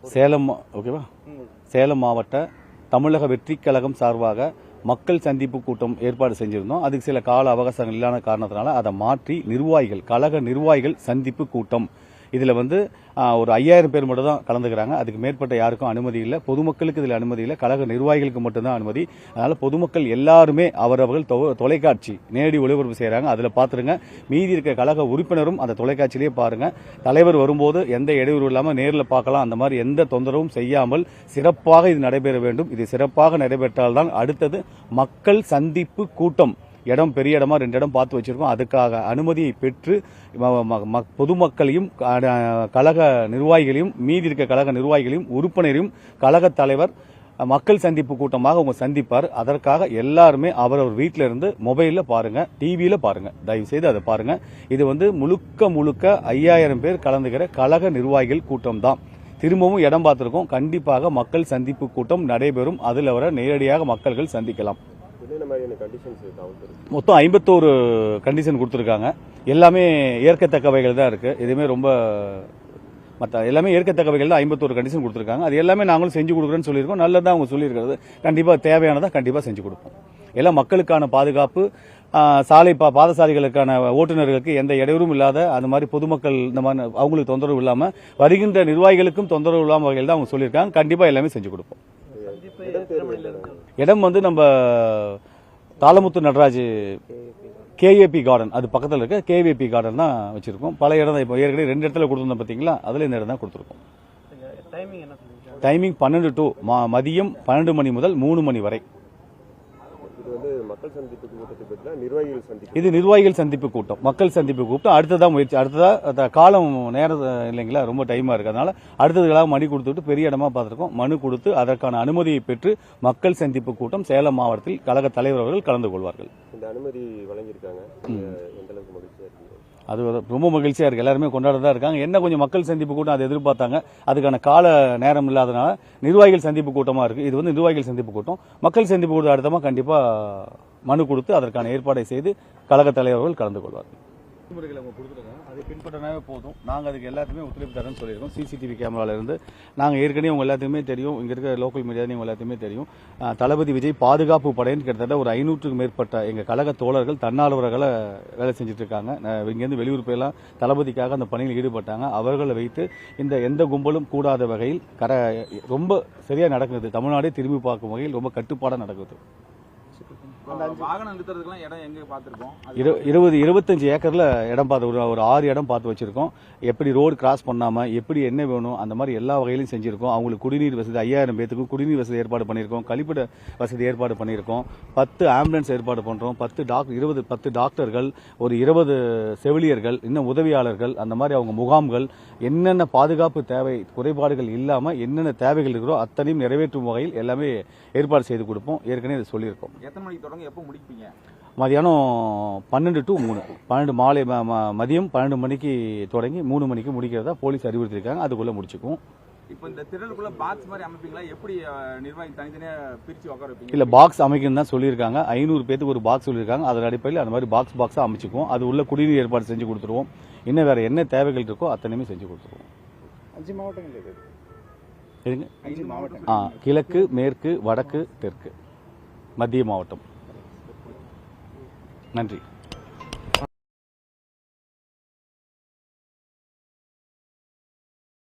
சேலம் ஓகேவா சேலம் மாவட்ட தமிழக வெற்றிக் கழகம் சார்பாக மக்கள் சந்திப்பு கூட்டம் ஏற்பாடு செஞ்சிருந்தோம். அதுக்கு சில கால அவகாசங்கள் இல்லாத காரணத்தினால அதை மாற்றி நிர்வாகிகள் கழக நிர்வாகிகள் சந்திப்பு கூட்டம் இதில் ஒரு 5000 பேர் மட்டும் தான் கலந்துக்கிறாங்க. அதுக்கு மேற்பட்ட யாருக்கும் அனுமதி இல்லை. பொதுமக்களுக்கு இதில் அனுமதி இல்லை. கழக நிர்வாகிகளுக்கு மட்டும்தான் அனுமதி. அதனால பொதுமக்கள் எல்லாருமே அவரவர்கள் தொலைக்காட்சி நேரடி ஒளிபரப்பு செய்கிறாங்க. அதில் பார்த்துருங்க. மீதி இருக்க கழக உறுப்பினரும் அந்த தொலைக்காட்சியிலேயே பாருங்க. தலைவர் வரும்போது எந்த இடையூறு இல்லாமல் நேரில் பார்க்கலாம். அந்த மாதிரி எந்த தொந்தரவும் செய்யாமல் சிறப்பாக இது நடைபெற வேண்டும். இது சிறப்பாக நடைபெற்றால்தான் அடுத்தது மக்கள் சந்திப்பு கூட்டம் இடம் பெரிய இடமா 2 இடம் பார்த்து வச்சிருக்கோம். அதுக்காக அனுமதியை பெற்று பொதுமக்களையும் கழக நிர்வாகிகளையும் மீதி இருக்க கழக நிர்வாகிகளையும் உறுப்பினரையும் கழக தலைவர் மக்கள் சந்திப்பு கூட்டமாக அவங்க சந்திப்பார். அதற்காக எல்லாருமே அவரவர் வீட்டில இருந்து மொபைல்ல பாருங்க, டிவியில பாருங்க. தயவு செய்து அதை பாருங்க. இது முழுக்க 5000 பேர் கலந்துக்கிற கழக நிர்வாகிகள் கூட்டம் தான். திரும்பவும் இடம் பார்த்திருக்கோம். கண்டிப்பாக மக்கள் சந்திப்பு கூட்டம் நடைபெறும். அதில் வர நேரடியாக மக்கள்கள் சந்திக்கலாம். மொத்தம் 51 கண்டிஷன் கொடுத்துருக்காங்க. எல்லாமே ஏற்கத்தக்கவைகள் தான் இருக்கு. எதுவுமே ரொம்ப எல்லாமே ஏற்கத்தக்கவைகள் தான். 51 கண்டிஷன் கொடுத்துருக்காங்க. அது எல்லாமே நாங்களும் செஞ்சு கொடுக்குறேன்னு சொல்லியிருக்கோம். நல்லதான் அவங்க சொல்லியிருக்கிறது. கண்டிப்பா தேவையானதா கண்டிப்பா செஞ்சு கொடுப்போம். எல்லாம் மக்களுக்கான பாதுகாப்பு, சாலை பாதசாரிகளுக்கான ஓட்டுநர்களுக்கு எந்த இடையூறும் இல்லாத அந்த மாதிரி பொதுமக்கள் இந்த மாதிரி அவங்களுக்கு தொந்தரவு இல்லாம வருகின்ற நிர்வாகிகளுக்கும் தொந்தரவு இல்லாம வகையில் தான் அவங்க சொல்லியிருக்காங்க. கண்டிப்பா எல்லாமே செஞ்சு கொடுப்போம். இடம் நம்ம தாளமுத்து நடராஜ் கேஏபி கார்டன் அது பக்கத்தில் இருக்க கேவிபி கார்டன் தான் வச்சிருக்கோம். பல இடம் தான் இப்போ ஏற்கனவே 2 இடத்துல கொடுத்துருந்தோம் பார்த்தீங்களா, அதில் இந்த இடம் தான் கொடுத்துருக்கோம். டைமிங் 12 to மதியம் 12 மணி முதல் 3 மணி வரை. இது நிர்வாகிகள் சந்திப்பு கூட்டம், மக்கள் சந்திப்பு கூட்டம். அடுத்ததான் முயற்சி, அடுத்ததா காலம் நேரம் இல்லைங்களா, ரொம்ப டைமா இருக்கு. அதனால அடுத்ததுக்கெல்லாம் மணி கொடுத்துட்டு பெரிய இடமா பார்த்திருக்கோம். மனு கொடுத்து அதற்கான அனுமதியை பெற்று மக்கள் சந்திப்பு கூட்டம் சேலம் மாவட்டத்தில் கழக தலைவர் அவர்கள் கலந்து கொள்வார்கள். இந்த அனுமதி வழங்கியிருக்காங்க. அது ரொம்ப மகிழ்ச்சியா இருக்கு. எல்லாருமே கொண்டாடதான் இருக்காங்க. என்ன கொஞ்சம் மக்கள் சந்திப்பு கூட்டம் அதை எதிர்பார்த்தாங்க. அதுக்கான கால நேரம் இல்லாதனால நிர்வாகிகள் சந்திப்பு கூட்டமா இருக்கு. இது நிர்வாகிகள் சந்திப்பு கூட்டம். மக்கள் சந்திப்பு கூட்டம் அடுத்தமா கண்டிப்பா மனு கொடுத்து அதற்கான ஏற்பாடை செய்து கழக தலைவர்கள் கலந்து கொள்வார்கள். விதிமுறைகளை அவங்க கொடுத்துருக்காங்க. அதை பின்பற்றினாவே போதும். நாங்கள் அதுக்கு எல்லாத்துக்குமே ஒத்துழைப்பு தரேன்னு சொல்லியிருக்கோம். சிசிடிவி கேமரால இருந்து நாங்கள் ஏற்கனவே உங்க எல்லாத்துக்குமே தெரியும். இங்க இருக்க லோக்கல் மீடியா உங்க எல்லாத்துக்குமே தெரியும். தளபதி விஜய் பாதுகாப்பு படைன்னு கிட்டத்தட்ட ஒரு 500க்கும் மேற்பட்ட எங்க கழக தோழர்கள் தன்னார்வலர்களை வேலை செஞ்சுட்டு இருக்காங்க. இங்கிருந்து வெளியூர் போயெல்லாம் தளபதிக்காக அந்த பணியில் ஈடுபட்டாங்க. அவர்களை வைத்து எந்த கும்பலும் கூடாத வகையில் ரொம்ப சரியா நடக்குது. தமிழ்நாடே திரும்பி பார்க்கும் வகையில் ரொம்ப கட்டுப்பாடாக நடக்குது. வாகனம் நிறுத்துறதுக்குலாம் இடம் எங்க பார்த்திருக்கோம். 25 ஏக்கர்ல இடம் பார்த்து ஒரு 6 இடம் பார்த்து வச்சிருக்கோம். எப்படி ரோடு கிராஸ் பண்ணாம எப்படி என்ன வேணும் அந்த மாதிரி எல்லா வகையிலும் செஞ்சிருக்கோம். அவங்களுக்கு குடிநீர் வசதி 5000 பேத்துக்கு குடிநீர் வசதி ஏற்பாடு பண்ணியிருக்கோம். கழிப்பிட வசதி ஏற்பாடு பண்ணியிருக்கோம். 10 ஆம்புலன்ஸ் ஏற்பாடு பண்றோம். 10 டாக்டர்கள், ஒரு 20 செவிலியர்கள், இன்னும் உதவியாளர்கள், அந்த மாதிரி அவங்க முகாம்கள், என்னென்ன பாதுகாப்பு தேவை குறைபாடுகள் இல்லாம என்னென்ன தேவைகள் இருக்கிறோ அத்தனையும் நிறைவேற்றும் வகையில் எல்லாமே ஏற்பாடு செய்து கொடுப்போம். ஏற்கனவே சொல்லியிருக்கோம். எத்தனை மணிக்கு தொடங்க எப்போ முடிப்பீங்க? மதியானம் 12 to 3 மாலை மதியம் 12 மணிக்கு தொடங்கி 3 மணிக்கு முடிக்கிறதா போலீஸ் அறிவுறுத்திருக்காங்க. அதுக்குள்ள முடிச்சுக்குவோம். இப்போ இந்த திடலுக்குள்ள பாக்ஸ் மாதிரி அமைப்பீங்களா? எப்படி நிர்வாகி தனித்தனியா பிரிச்சு உட்கார வைப்பீங்க? இல்ல, பாக்ஸ் அமைக்கணும் தான் சொல்லியிருக்காங்க. 500 பேத்துக்கு ஒரு பாக்ஸ் சொல்லியிருக்காங்க. அதன் அடிப்படையில் அந்த மாதிரி பாக்ஸா அமைச்சுக்குவோம். அது உள்ள குடிநீர் ஏற்பாடு செஞ்சு கொடுத்துருவோம். இன்னும் வேற என்ன தேவைகள் இருக்கோ அத்தனையுமே செஞ்சு கொடுத்துருவோம். 5 மாவட்டங்கள் இருக்குங்க. 5 மாவட்டம். கிழக்கு, மேற்கு, வடக்கு, தெற்கு, மத்திய மாவட்டம். நன்றி.